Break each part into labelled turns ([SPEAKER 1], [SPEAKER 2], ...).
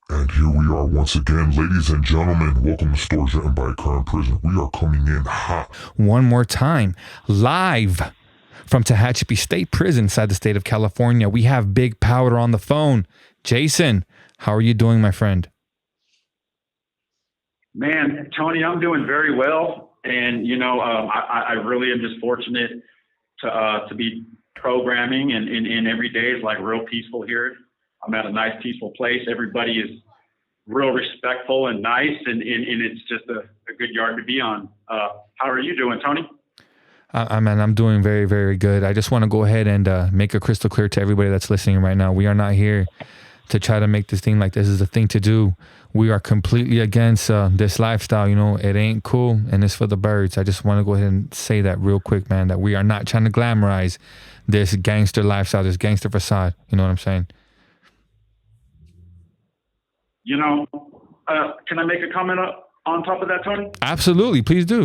[SPEAKER 1] And here we are once again, ladies and gentlemen. Welcome to Stories Written by a Current Prison. We are coming in hot.
[SPEAKER 2] One more time, live from Tehachapi State Prison inside the state of California. We have Big Powder on the phone. Jason, how are you doing, my friend?
[SPEAKER 3] Man, Tony, I'm doing very well. And, I really am just fortunate to be programming and every day is like real peaceful here. I'm at a nice, peaceful place. Everybody is real respectful and nice, and it's just a good yard to be on. How are you doing, Tony?
[SPEAKER 2] I'm doing very, very good. I just want to go ahead and make it crystal clear to everybody that's listening right now. We are not here to try to make this thing like this is a thing to do. We are completely against this lifestyle. You know, it ain't cool and it's for the birds. I just want to go ahead and say that real quick, man, that we are not trying to glamorize this gangster lifestyle, this gangster facade. You know what I'm saying?
[SPEAKER 3] Can I make a comment on top of that, Tony?
[SPEAKER 2] Absolutely. Please do.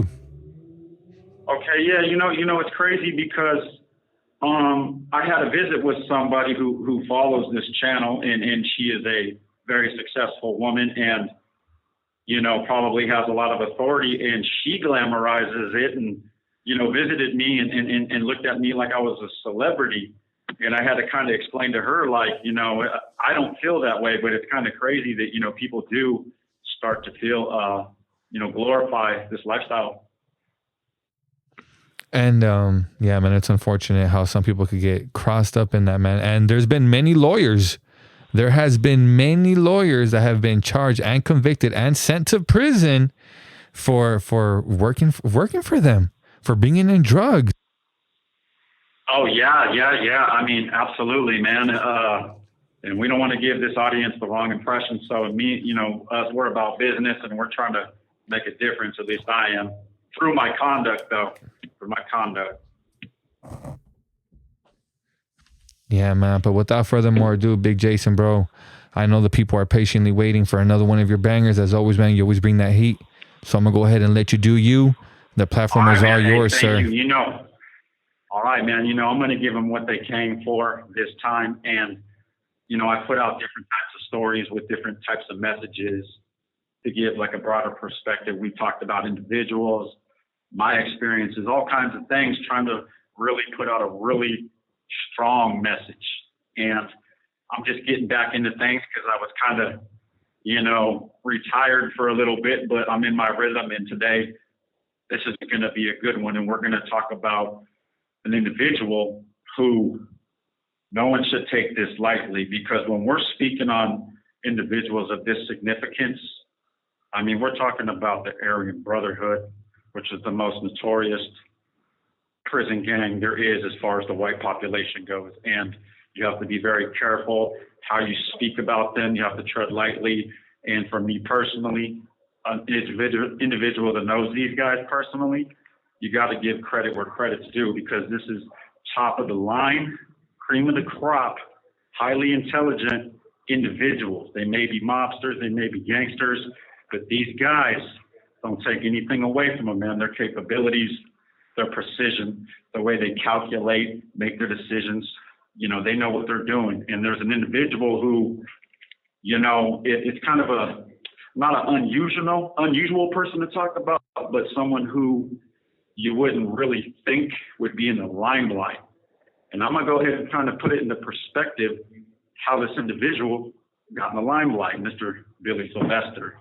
[SPEAKER 3] Okay, yeah, it's crazy because I had a visit with somebody who follows this channel, and she is a very successful woman and, probably has a lot of authority, and she glamorizes it and, visited me and looked at me like I was a celebrity. And I had to kind of explain to her, like, I don't feel that way, but it's kind of crazy that, people do start to feel, glorify this lifestyle.
[SPEAKER 2] And yeah, man, it's unfortunate how some people could get crossed up in that, man. And there's been many lawyers. There has been many lawyers that have been charged and convicted and sent to prison for working for them, for bringing in drugs.
[SPEAKER 3] Oh yeah. I mean, absolutely, man. And we don't want to give this audience the wrong impression. So us, we're about business and we're trying to make a difference. At least I am, through my conduct, though. Through my conduct.
[SPEAKER 2] Yeah, man. But without further more ado, Big Jason, bro, I know the people are patiently waiting for another one of your bangers. As always, man, you always bring that heat. So I'm gonna go ahead and let you do you. The platform is all yours, sir.
[SPEAKER 3] You. All right, man. I'm going to give them what they came for this time. And, I put out different types of stories with different types of messages to give like a broader perspective. We talked about individuals, my experiences, all kinds of things, trying to really put out a really strong message. And I'm just getting back into things because I was kind of, retired for a little bit, but I'm in my rhythm. And today, this is going to be a good one. And we're going to talk about an individual who no one should take this lightly, because when we're speaking on individuals of this significance, I mean, we're talking about the Aryan Brotherhood, which is the most notorious prison gang there is as far as the white population goes. And you have to be very careful how you speak about them. You have to tread lightly. And for me personally, an individual that knows these guys personally, you got to give credit where credit's due, because this is top of the line, cream of the crop, highly intelligent individuals. They may be mobsters, they may be gangsters, but these guys don't take anything away from them, man. Their capabilities, their precision, the way they calculate, make their decisions, they know what they're doing. And there's an individual who, it's kind of not an unusual person to talk about, but someone who you wouldn't really think would be in the limelight. And I'm going to go ahead and kind of put it into perspective how this individual got in the limelight, Mr. Billy Sylvester.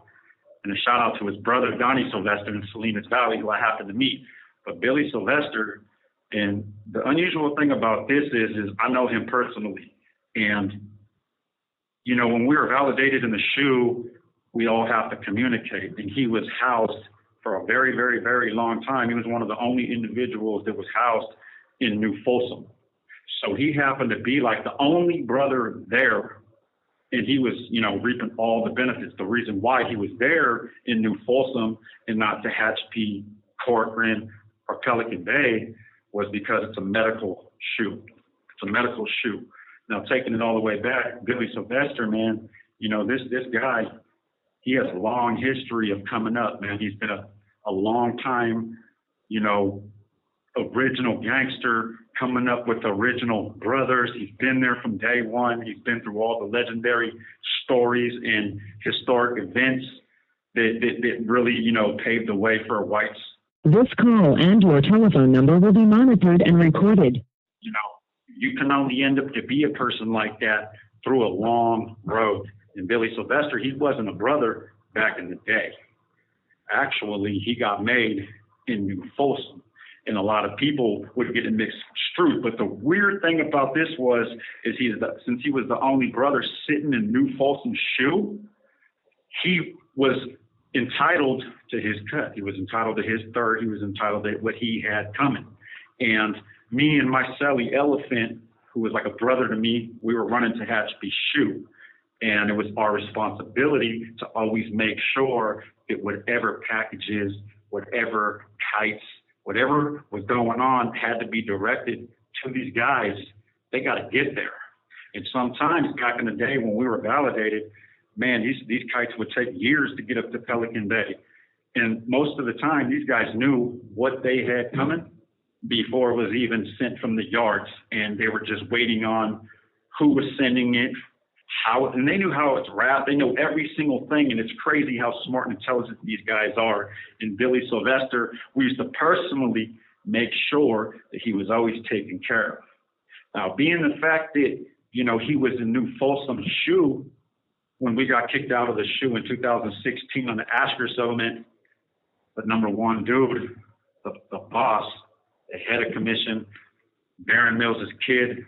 [SPEAKER 3] And a shout out to his brother, Donnie Sylvester, in Salinas Valley, who I happened to meet. But Billy Sylvester, and the unusual thing about this is I know him personally. And, when we were validated in the SHU, we all have to communicate. And he was housed for a very, very, very long time. He was one of the only individuals that was housed in New Folsom. So he happened to be like the only brother there. And he was, reaping all the benefits. The reason why he was there in New Folsom and not Tehachapi, Corcoran, or Pelican Bay was because it's a medical SHU. It's a medical SHU. Now, taking it all the way back, Billy Sylvester, man, this guy, he has a long history of coming up, man. He's been a long time, original gangster, coming up with original brothers. He's been there from day one. He's been through all the legendary stories and historic events that really, you know, paved the way for whites.
[SPEAKER 4] This call and your telephone number will be monitored and recorded.
[SPEAKER 3] You know, you can only end up to be a person like that through a long road. And Billy Sylvester, he wasn't a brother back in the day. Actually, he got made in New Folsom, and a lot of people would get it misconstrued. But the weird thing about this is since he was the only brother sitting in New Folsom's shoe, he was entitled to his cut. He was entitled to his third. He was entitled to what he had coming. And me and my cellie Elephant, who was like a brother to me, we were running to Hatchby's shoe. And it was our responsibility to always make sure that whatever packages, whatever kites, whatever was going on had to be directed to these guys. They got to get there. And sometimes back in the day when we were validated, man, these kites would take years to get up to Pelican Bay. And most of the time, these guys knew what they had coming before it was even sent from the yards. And they were just waiting on who was sending it, and they knew how it's wrapped. They know every single thing. And it's crazy how smart and intelligent these guys are. And Billy Sylvester, we used to personally make sure that he was always taken care of. Now, being the fact that, you know, he was in New Folsom shoe, when we got kicked out of the shoe in 2016 on the Asher settlement, the number one dude, the boss, the head of commission, Baron Mills' kid,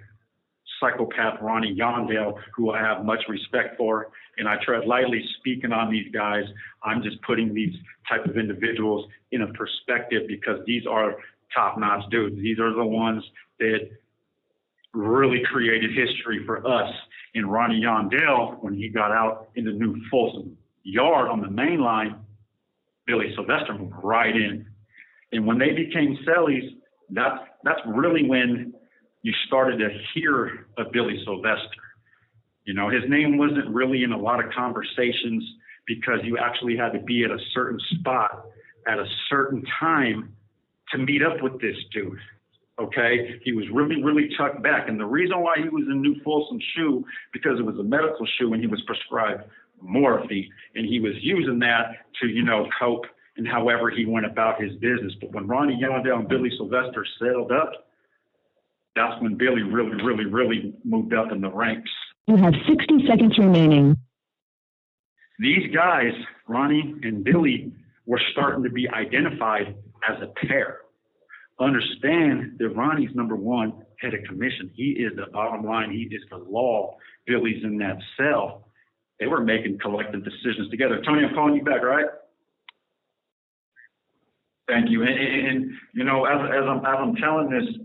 [SPEAKER 3] psychopath Ronnie Yondale, who I have much respect for, and I tread lightly speaking on these guys. I'm just putting these type of individuals in a perspective because these are top-notch dudes. These are the ones that really created history for us. And Ronnie Yondale, when he got out in the New Folsom yard on the main line, Billy Sylvester moved right in. And when they became cellies, that's really when you started to hear of Billy Sylvester. You know, his name wasn't really in a lot of conversations because you actually had to be at a certain spot at a certain time to meet up with this dude. Okay, he was really, really tucked back. And the reason why he was in New Folsom shoe, because it was a medical shoe and he was prescribed morphine. And he was using that to, you know, cope and however he went about his business. But when Ronnie Yondale and Billy Sylvester settled up, that's when Billy really, really, really moved up in the ranks.
[SPEAKER 4] You have 60 seconds remaining.
[SPEAKER 3] These guys, Ronnie and Billy, were starting to be identified as a pair. Understand that Ronnie's number one head of commission. He is the bottom line. He is the law. Billy's in that cell. They were making collective decisions together. Tony, I'm calling you back, right? Thank you. And you know, as I'm telling this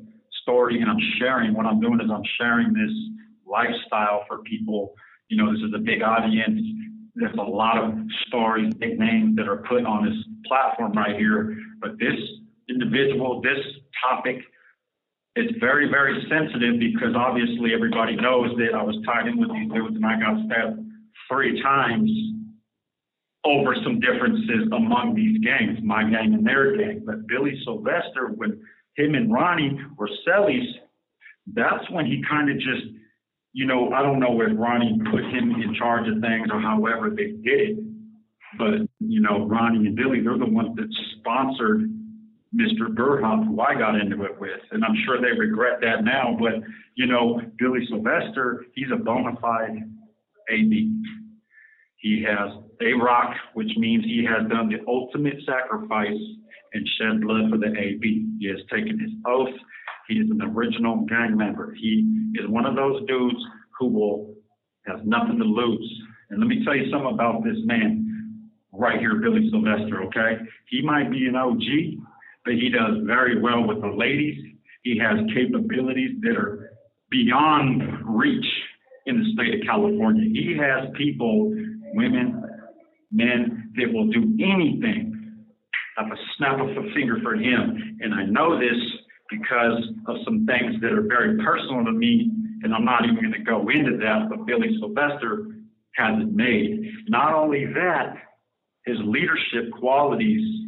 [SPEAKER 3] story and I'm sharing, what I'm doing is I'm sharing this lifestyle for people. You know, this is a big audience. There's a lot of stories, big names that are put on this platform right here. But this individual, this topic, it's very, very sensitive because obviously everybody knows that I was tied in with these dudes and I got stabbed 3 times over some differences among these gangs, my gang and their gang. But Billy Sylvester, when him and Ronnie were cellies, that's when he kind of just, you know, I don't know if Ronnie put him in charge of things or however they did it, but, you know, Ronnie and Billy, they're the ones that sponsored Mr. Burham, who I got into it with, and I'm sure they regret that now, but, you know, Billy Sylvester, he's a bona fide AB. He has A-Rock, which means he has done the ultimate sacrifice and shed blood for the AB. He has taken his oath. He is an original gang member. He is one of those dudes who has nothing to lose. And let me tell you something about this man right here, Billy Sylvester, okay? He might be an OG, but he does very well with the ladies. He has capabilities that are beyond reach in the state of California. He has people, women, men, that will do anything at the snap of a finger for him. And I know this because of some things that are very personal to me, and I'm not even going to go into that, but Billy Sylvester has it made. Not only that, his leadership qualities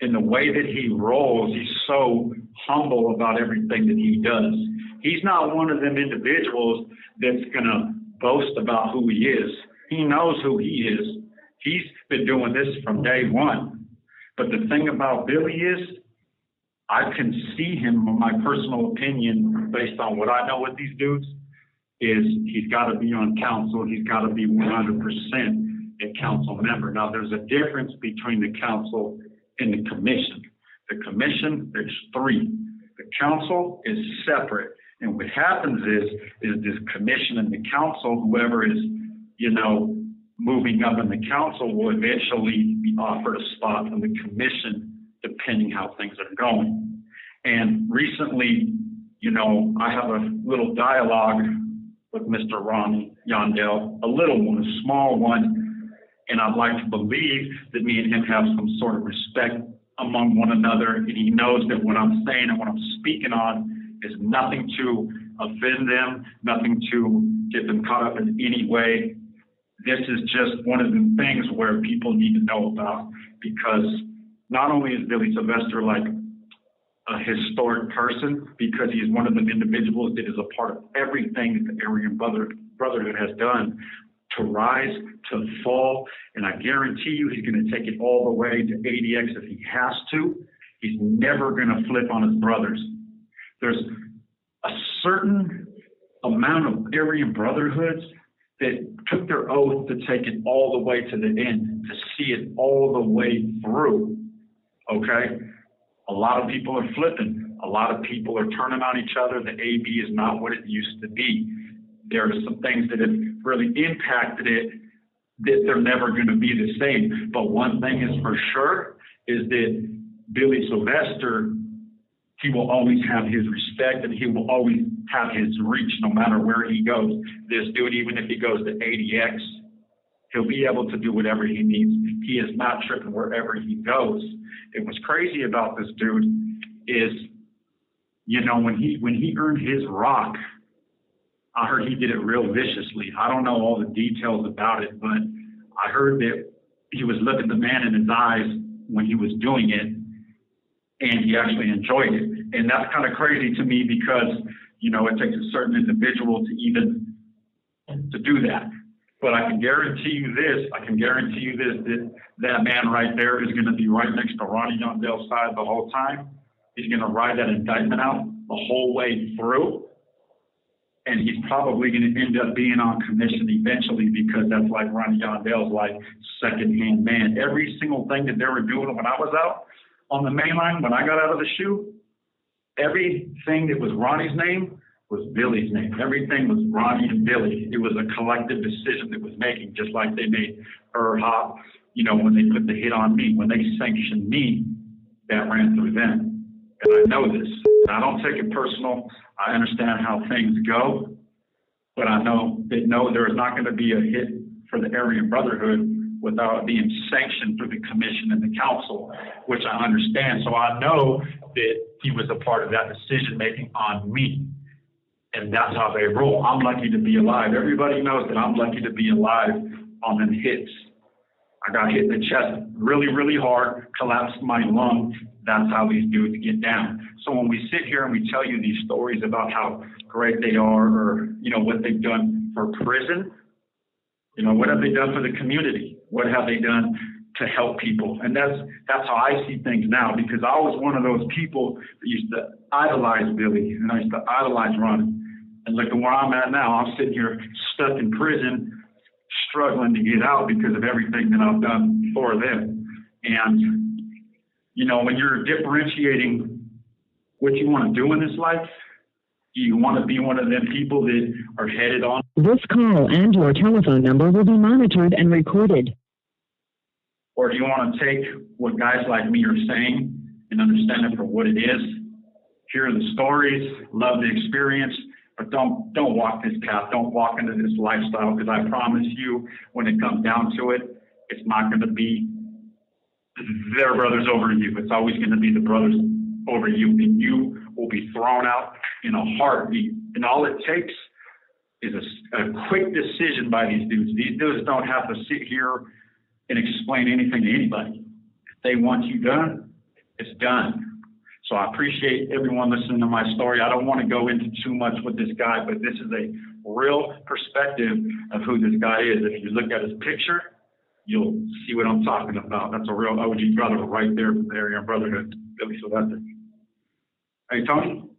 [SPEAKER 3] and the way that he rolls, he's so humble about everything that he does. He's not one of them individuals that's going to boast about who he is. He knows who he is. He's been doing this from day one. But the thing about Billy is, I can see him, my personal opinion, based on what I know with these dudes, is he's got to be on council. He's got to be 100% a council member. Now, there's a difference between the council and the commission. The commission, there's three. The council is separate. And what happens is this commission and the council, whoever is, moving up in the council will eventually be offered a spot in the commission, depending how things are going. And recently, I have a little dialogue with Mr. Ronnie Yondell, a little one, a small one, and I'd like to believe that me and him have some sort of respect among one another, and he knows that what I'm saying and what I'm speaking on is nothing to offend them, nothing to get them caught up in any way. This is just one of the things where people need to know about, because not only is Billy Sylvester like a historic person, because he's one of the individuals that is a part of everything that the Aryan Brotherhood has done to rise, to fall, and I guarantee you he's going to take it all the way to ADX if he has to. He's never going to flip on his brothers. There's a certain amount of Aryan Brotherhoods that took their oath to take it all the way to the end, to see it all the way through, okay? A lot of people are flipping. A lot of people are turning on each other. The AB is not what it used to be. There are some things that have really impacted it that they're never going to be the same. But one thing is for sure is that Billy Sylvester, he will always have his respect and he will always have his reach no matter where he goes. This dude, even if he goes to ADX, he'll be able to do whatever he needs. He is not tripping wherever he goes. And what's crazy about this dude is, when he earned his rock, I heard he did it real viciously. I don't know all the details about it, but I heard that he was looking the man in his eyes when he was doing it, and he actually enjoyed it. And that's kind of crazy to me because, it takes a certain individual to do that. But I can guarantee you this, that man right there is going to be right next to Ronnie Yondell's side the whole time. He's going to ride that indictment out the whole way through. And he's probably going to end up being on commission eventually, because that's like Ronnie Yondell's like second-hand man. Every single thing that they were doing when I was out on the main line, when I got out of the shoe, everything that was Ronnie's name was Billy's name. Everything was Ronnie and Billy. It was a collective decision that was making, just like they made Hop, when they put the hit on me, when they sanctioned me, that ran through them. And I know this. And I don't take it personal. I understand how things go, but I know that there is not going to be a hit for the Aryan Brotherhood without being sanctioned through the commission and the council, which I understand. So I know that he was a part of that decision making on me. And that's how they roll. I'm lucky to be alive. Everybody knows that I'm lucky to be alive on them hits. I got hit in the chest really, really hard, collapsed my lung. That's how these dudes get down. So when we sit here and we tell you these stories about how great they are, or, what they've done for prison, what have they done for the community? What have they done to help people? And that's how I see things now, because I was one of those people that used to idolize Billy, and I used to idolize Ronnie. And look at where I'm at now. I'm sitting here stuck in prison, struggling to get out because of everything that I've done for them. And, when you're differentiating what you want to do in this life, you want to be one of them people that are headed on.
[SPEAKER 4] This call and your telephone number will be monitored and recorded.
[SPEAKER 3] Or do you want to take what guys like me are saying and understand it for what it is? Hear the stories, love the experience, but don't walk this path. Don't walk into this lifestyle, because I promise you, when it comes down to it, it's not going to be their brothers over you. It's always going to be the brothers over you, and you will be thrown out in a heartbeat. And all it takes is a quick decision by these dudes. These dudes don't have to sit here and explain anything to anybody. If they want you done, it's done. So I appreciate everyone listening to my story. I don't want to go into too much with this guy, but this is a real perspective of who this guy is. If you look at his picture, you'll see what I'm talking about. That's a real OG brother right there from the area of Brotherhood, Billy Sylvester. Hey, Tony?